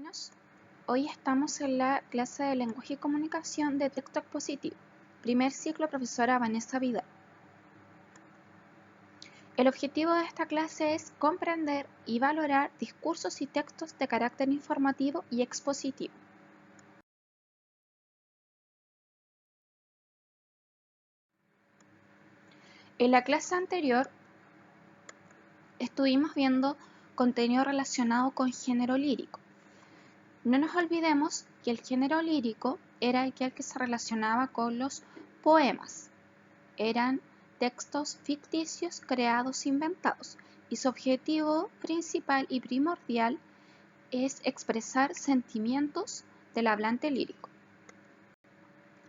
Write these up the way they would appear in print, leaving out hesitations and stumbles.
alumnos, hoy estamos en la clase de Lenguaje y Comunicación de Texto Expositivo, primer ciclo, profesora Vanessa Vidal. El objetivo de esta clase es comprender y valorar discursos y textos de carácter informativo y expositivo. En la clase anterior estuvimos viendo contenido relacionado con género lírico. No nos olvidemos que el género lírico era aquel que se relacionaba con los poemas. Eran textos ficticios creados, inventados, y su objetivo principal y primordial es expresar sentimientos del hablante lírico.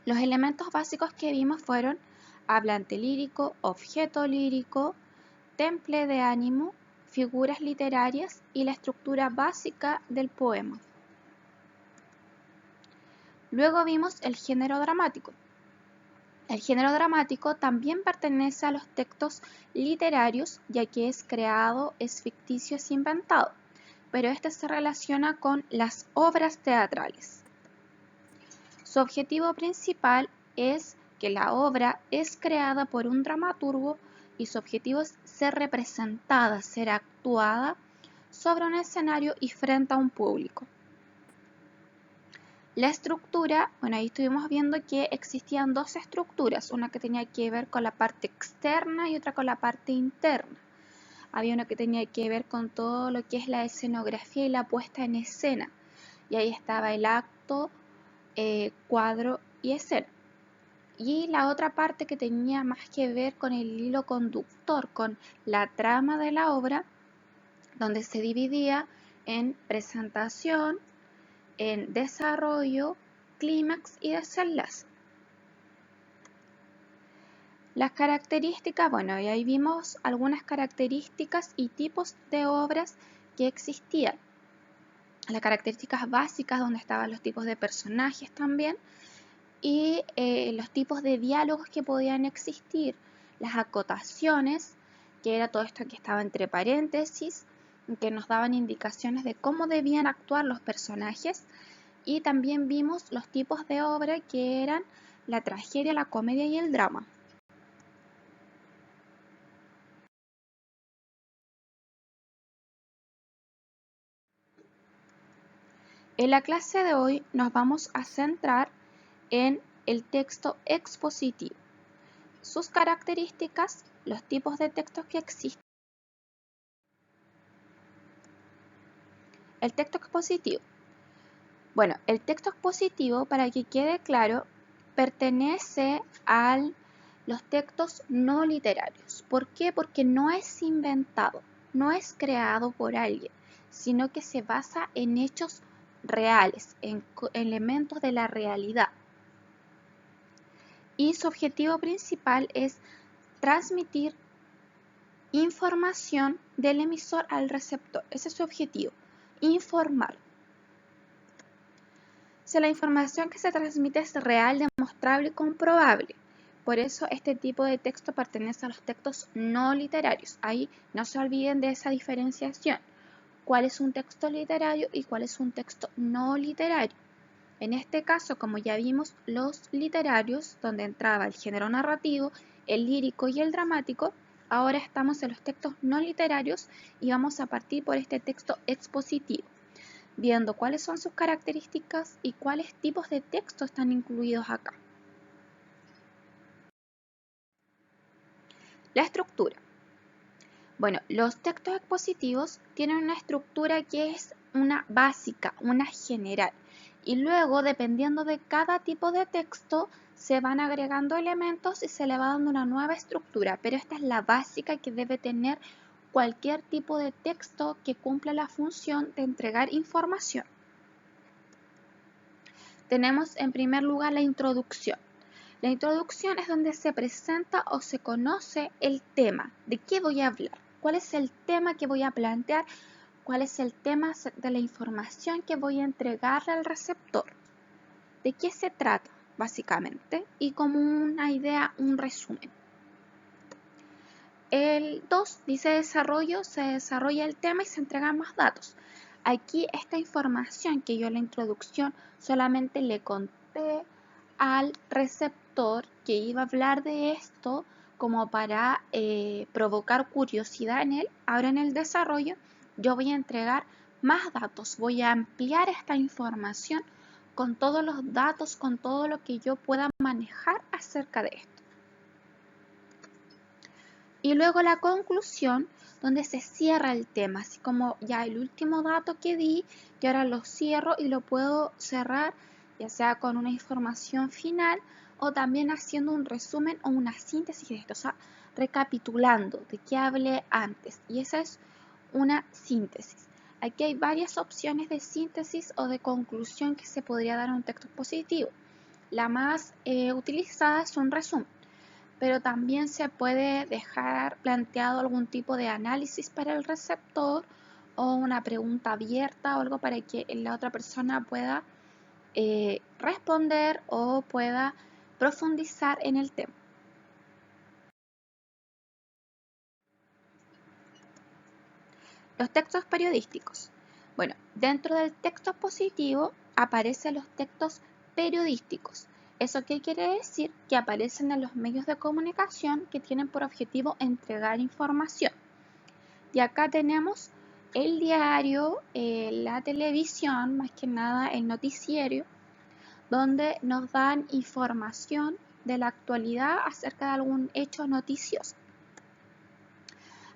Los elementos básicos que vimos fueron hablante lírico, objeto lírico, temple de ánimo, figuras literarias y la estructura básica del poema. Luego vimos el género dramático. El género dramático también pertenece a los textos literarios, ya que es creado, es ficticio, es inventado, pero este se relaciona con las obras teatrales. Su objetivo principal es que la obra es creada por un dramaturgo y su objetivo es ser representada, ser actuada sobre un escenario y frente a un público. La estructura, bueno, ahí estuvimos viendo que existían dos estructuras, una que tenía que ver con la parte externa y otra con la parte interna. Había una que tenía que ver con todo lo que es la escenografía y la puesta en escena, y ahí estaba el acto, cuadro y escena. Y la otra parte que tenía más que ver con el hilo conductor, con la trama de la obra, donde se dividía en presentación, en desarrollo, clímax y desenlace. Las características, bueno, y ahí vimos algunas características y tipos de obras que existían. Las características básicas, donde estaban los tipos de personajes también, y los tipos de diálogos que podían existir, las acotaciones, que era todo esto que estaba entre paréntesis, que nos daban indicaciones de cómo debían actuar los personajes. Y también vimos los tipos de obra que eran la tragedia, la comedia y el drama. En la clase de hoy nos vamos a centrar en el texto expositivo, sus características, los tipos de textos que existen. El texto expositivo. Bueno, el texto expositivo, para que quede claro, pertenece a los textos no literarios. ¿Por qué? Porque no es inventado, no es creado por alguien, sino que se basa en hechos reales, en elementos de la realidad. Y su objetivo principal es transmitir información del emisor al receptor. Ese es su objetivo, informar. Si la información que se transmite es real, demostrable y comprobable. Por eso este tipo de texto pertenece a los textos no literarios. Ahí no se olviden de esa diferenciación. ¿Cuál es un texto literario y cuál es un texto no literario? En este caso, como ya vimos, los literarios, donde entraba el género narrativo, el lírico y el dramático, ahora estamos en los textos no literarios y vamos a partir por este texto expositivo, viendo cuáles son sus características y cuáles tipos de texto están incluidos acá. La estructura. Bueno, los textos expositivos tienen una estructura que es una básica, una general. Y luego, dependiendo de cada tipo de texto, se van agregando elementos y se le va dando una nueva estructura. Pero esta es la básica que debe tener cualquier tipo de texto que cumpla la función de entregar información. Tenemos en primer lugar la introducción. La introducción es donde se presenta o se conoce el tema. ¿De qué voy a hablar? ¿Cuál es el tema que voy a plantear? ¿Cuál es el tema de la información que voy a entregarle al receptor? ¿De qué se trata, básicamente? Y como una idea, un resumen. El 2 dice desarrollo, se desarrolla el tema y se entregan más datos. Aquí esta información que yo en la introducción solamente le conté al receptor que iba a hablar de esto como para provocar curiosidad en él. Ahora en el desarrollo yo voy a entregar más datos, voy a ampliar esta información con todos los datos, con todo lo que yo pueda manejar acerca de esto. Y luego la conclusión, donde se cierra el tema, así como ya el último dato que di, y ahora lo cierro y lo puedo cerrar ya sea con una información final o también haciendo un resumen o una síntesis de esto, o sea, recapitulando de qué hablé antes. Y esa es una síntesis. Aquí hay varias opciones de síntesis o de conclusión que se podría dar a un texto expositivo. La más utilizada es un resumen, pero también se puede dejar planteado algún tipo de análisis para el receptor o una pregunta abierta o algo para que la otra persona pueda responder o pueda profundizar en el tema. Los textos periodísticos. Bueno, dentro del texto expositivo aparecen los textos periodísticos. ¿Eso qué quiere decir? Que aparecen en los medios de comunicación que tienen por objetivo entregar información. Y acá tenemos el diario, la televisión, más que nada el noticiero, donde nos dan información de la actualidad acerca de algún hecho noticioso.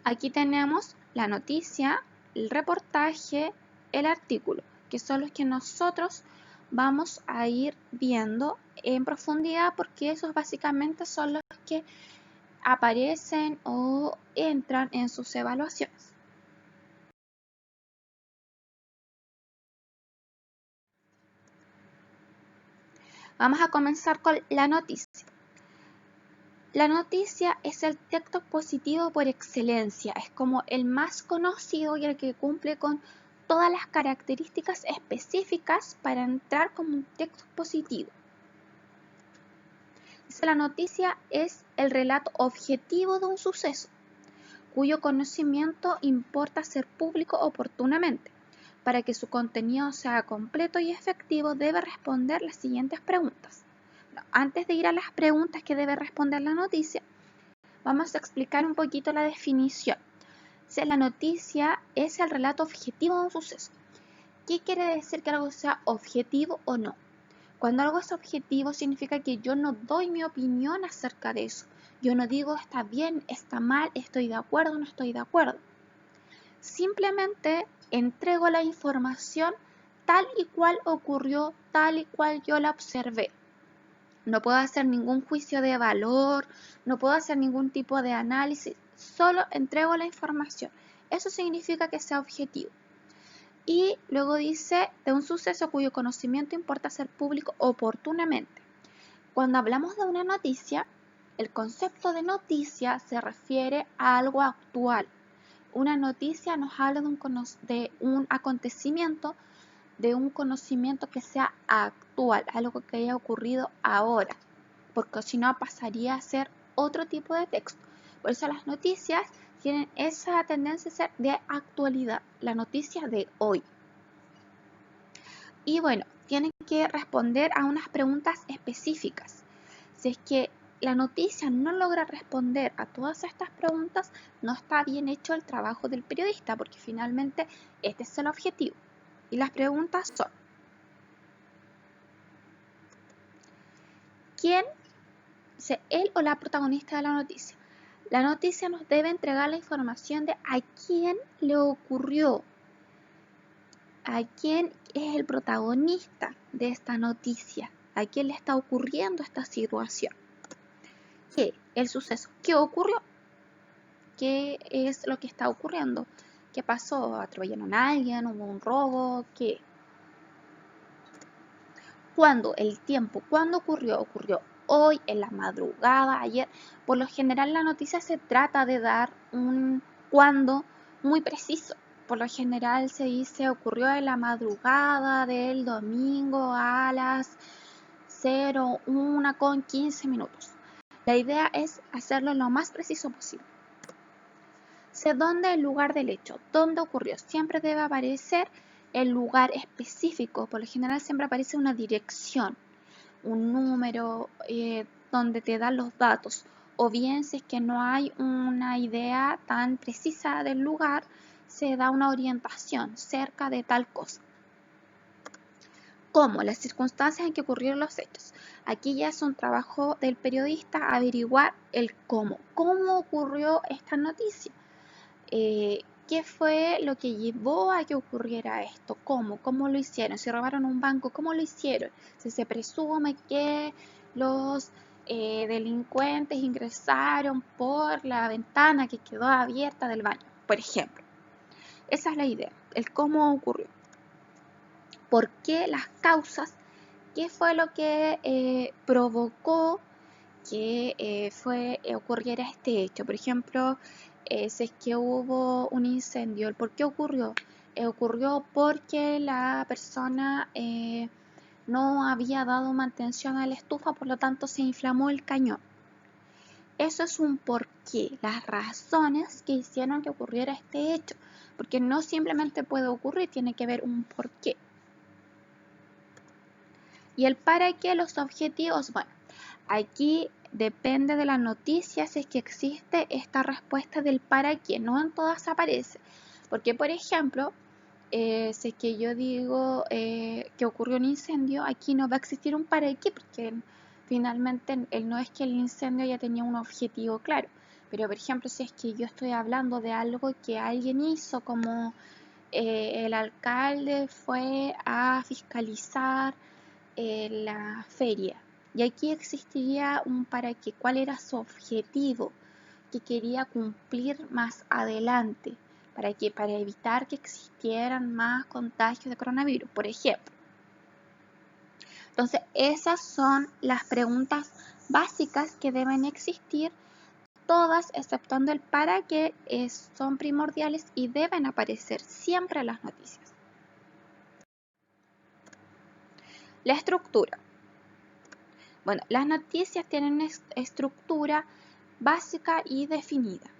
Aquí tenemos la noticia, el reportaje, el artículo, que son los que nosotros vamos a ir viendo en profundidad porque esos básicamente son los que aparecen o entran en sus evaluaciones. Vamos a comenzar con la noticia. La noticia es el texto expositivo por excelencia, es como el más conocido y el que cumple con todas las características específicas para entrar como un texto expositivo. La noticia es el relato objetivo de un suceso, cuyo conocimiento importa hacer público oportunamente. Para que su contenido sea completo y efectivo, debe responder las siguientes preguntas. Antes de ir a las preguntas que debe responder la noticia, vamos a explicar un poquito la definición. La noticia es el relato objetivo de un suceso. ¿Qué quiere decir que algo sea objetivo o no? Cuando algo es objetivo significa que yo no doy mi opinión acerca de eso. Yo no digo está bien, está mal, estoy de acuerdo, no estoy de acuerdo. Simplemente entrego la información tal y cual ocurrió, tal y cual yo la observé. No puedo hacer ningún juicio de valor, no puedo hacer ningún tipo de análisis, solo entrego la información. Eso significa que sea objetivo. Y luego dice de un suceso cuyo conocimiento importa ser público oportunamente. Cuando hablamos de una noticia, el concepto de noticia se refiere a algo actual. Una noticia nos habla de un acontecimiento, de un conocimiento que sea actual, algo que haya ocurrido ahora, porque si no pasaría a ser otro tipo de texto. Por eso las noticias tienen esa tendencia a ser de actualidad, la noticia de hoy. Y bueno, tienen que responder a unas preguntas específicas. Si es que la noticia no logra responder a todas estas preguntas, no está bien hecho el trabajo del periodista, porque finalmente este es el objetivo. Y las preguntas son: ¿quién es él o la protagonista de la noticia? La noticia nos debe entregar la información de a quién le ocurrió, a quién es el protagonista de esta noticia, a quién le está ocurriendo esta situación. ¿Qué? El suceso. ¿Qué ocurrió? ¿Qué es lo que está ocurriendo? ¿Qué pasó? ¿Atropellaron a alguien? ¿Hubo un robo? ¿Qué? ¿Cuándo? El tiempo. ¿Cuándo ocurrió? Ocurrió hoy, en la madrugada, ayer. Por lo general la noticia se trata de dar un cuándo muy preciso. Por lo general se dice ocurrió en la madrugada del domingo a las 01:15. La idea es hacerlo lo más preciso posible. ¿Dónde el lugar del hecho? ¿Dónde ocurrió? Siempre debe aparecer el lugar específico. Por lo general siempre aparece una dirección, un número donde te dan los datos. O bien, si es que no hay una idea tan precisa del lugar, se da una orientación cerca de tal cosa. ¿Cómo? Las circunstancias en que ocurrieron los hechos. Aquí ya es un trabajo del periodista averiguar el cómo. ¿Cómo ocurrió esta noticia? ¿Qué fue lo que llevó a que ocurriera esto? ¿Cómo? ¿Cómo lo hicieron? Si robaron un banco, ¿cómo lo hicieron? Si se presume que los delincuentes ingresaron por la ventana que quedó abierta del baño, por ejemplo. Esa es la idea, el cómo ocurrió. ¿Por qué? Las causas. ¿Qué fue lo que provocó que ocurriera este hecho? Por ejemplo, si es que hubo un incendio, ¿el por qué ocurrió? Ocurrió porque la persona no había dado mantención a la estufa, por lo tanto se inflamó el cañón. Eso es un porqué, las razones que hicieron que ocurriera este hecho, porque no simplemente puede ocurrir, tiene que haber un porqué. Y el para qué, los objetivos, bueno, aquí depende de la noticia si es que existe esta respuesta del para qué, no en todas aparece. Porque, por ejemplo, si es que yo digo que ocurrió un incendio, aquí no va a existir un para qué, porque finalmente no es que el incendio ya tenía un objetivo claro. Pero, por ejemplo, si es que yo estoy hablando de algo que alguien hizo, como el alcalde fue a fiscalizar la feria. Y aquí existiría un para qué, cuál era su objetivo que quería cumplir más adelante. ¿Para qué? Para evitar que existieran más contagios de coronavirus, por ejemplo. Entonces, esas son las preguntas básicas que deben existir, todas exceptuando el para qué, son primordiales y deben aparecer siempre en las noticias. La estructura. Bueno, las noticias tienen una estructura básica y definida.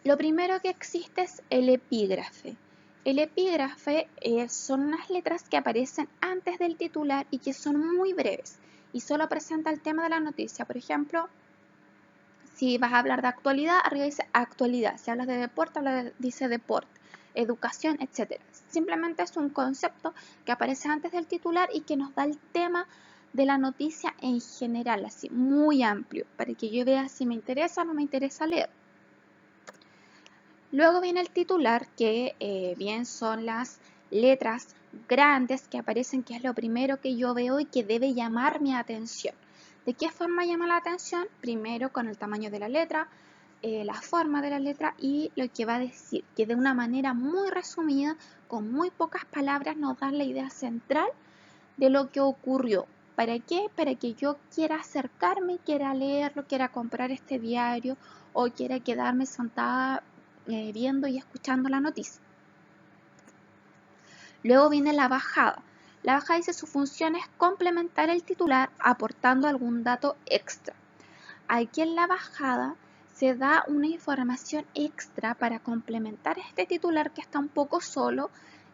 Lo primero que existe es el epígrafe. El epígrafe son unas letras que aparecen antes del titular y que son muy breves y solo presenta el tema de la noticia. Por ejemplo, si vas a hablar de actualidad, arriba dice actualidad. Si hablas de deporte, dice deporte, educación, etc. Simplemente es un concepto que aparece antes del titular y que nos da el tema de la noticia en general, así muy amplio, para que yo vea si me interesa o no me interesa leer. Luego viene el titular, que bien son las letras grandes que aparecen, que es lo primero que yo veo y que debe llamar mi atención. ¿De qué forma llama la atención? Primero con el tamaño de la letra, la forma de la letra y lo que va a decir, que de una manera muy resumida, con muy pocas palabras, nos da la idea central de lo que ocurrió. ¿Para qué? Para que yo quiera acercarme, quiera leerlo, quiera comprar este diario o quiera quedarme sentada viendo y escuchando la noticia. Luego viene la bajada. La bajada dice su función es complementar el titular aportando algún dato extra. Aquí en la bajada se da una información extra para complementar este titular que está un poco solo,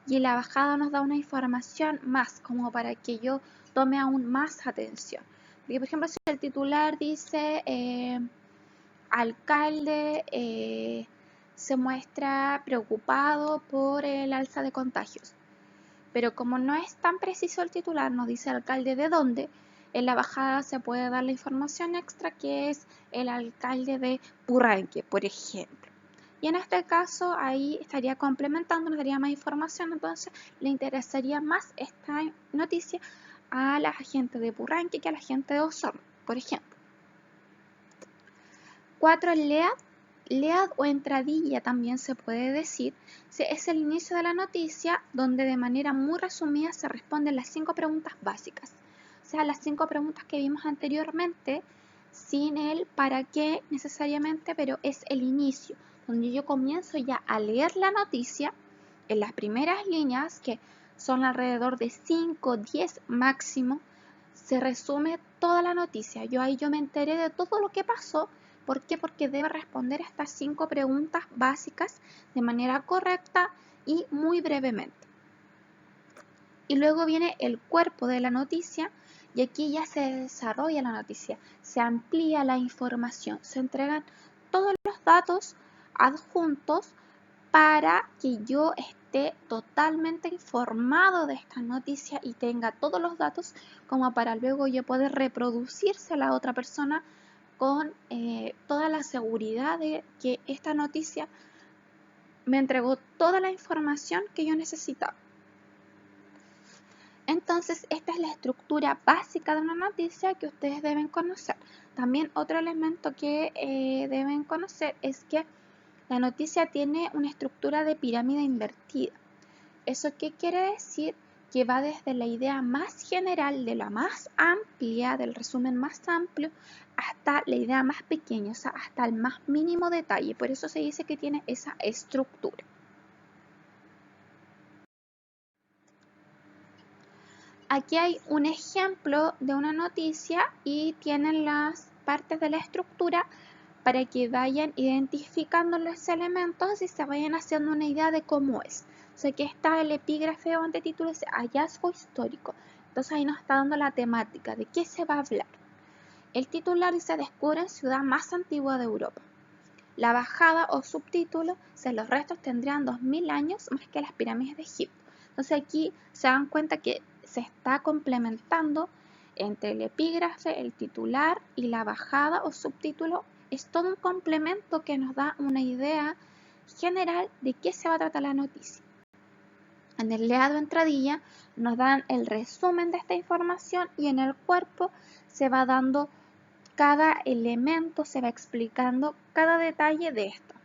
y en la bajada nos da una información más como para que yo tome aún más atención. Porque, por ejemplo, si el titular dice alcalde se muestra preocupado por el alza de contagios, pero como no es tan preciso el titular, nos dice alcalde de dónde, en la bajada se puede dar la información extra, que es el alcalde de Purranque, por ejemplo. Y en este caso ahí estaría complementando, nos daría más información, entonces le interesaría más esta noticia a la gente de Purranque que a la gente de Osorno, por ejemplo. 4. El lead o entradilla también se puede decir. Es el inicio de la noticia donde de manera muy resumida se responden las 5 preguntas básicas. O sea, las 5 preguntas que vimos anteriormente, sin el para qué necesariamente, pero es el inicio, donde yo comienzo ya a leer la noticia en las primeras líneas, que son alrededor de 5, 10 máximo, se resume toda la noticia. Yo me enteré de todo lo que pasó, ¿Por qué? Porque debe responder estas 5 preguntas básicas de manera correcta y muy brevemente. Y luego viene el cuerpo de la noticia y aquí ya se desarrolla la noticia, se amplía la información, se entregan todos los datos adjuntos para que yo esté totalmente informado de esta noticia y tenga todos los datos como para luego yo poder reproducirse a la otra persona con toda la seguridad de que esta noticia me entregó toda la información que yo necesitaba. Entonces, esta es la estructura básica de una noticia que ustedes deben conocer. También otro elemento que deben conocer es que la noticia tiene una estructura de pirámide invertida. ¿Eso qué quiere decir? Que va desde la idea más general, de la más amplia, del resumen más amplio, hasta la idea más pequeña, o sea, hasta el más mínimo detalle. Por eso se dice que tiene esa estructura. Aquí hay un ejemplo de una noticia y tienen las partes de la estructura para que vayan identificando los elementos y se vayan haciendo una idea de cómo es. O sea, aquí está el epígrafe o antetítulo, dice hallazgo histórico. Entonces ahí nos está dando la temática de qué se va a hablar. El titular dice descubren ciudad más antigua de Europa. La bajada o subtítulo, los restos tendrían 2000 años más que las pirámides de Egipto. Entonces aquí se dan cuenta que se está complementando entre el epígrafe, el titular y la bajada o subtítulo. Es todo un complemento que nos da una idea general de qué se va a tratar la noticia. En el leado entradilla nos dan el resumen de esta información y en el cuerpo se va dando cada elemento, se va explicando cada detalle de esto.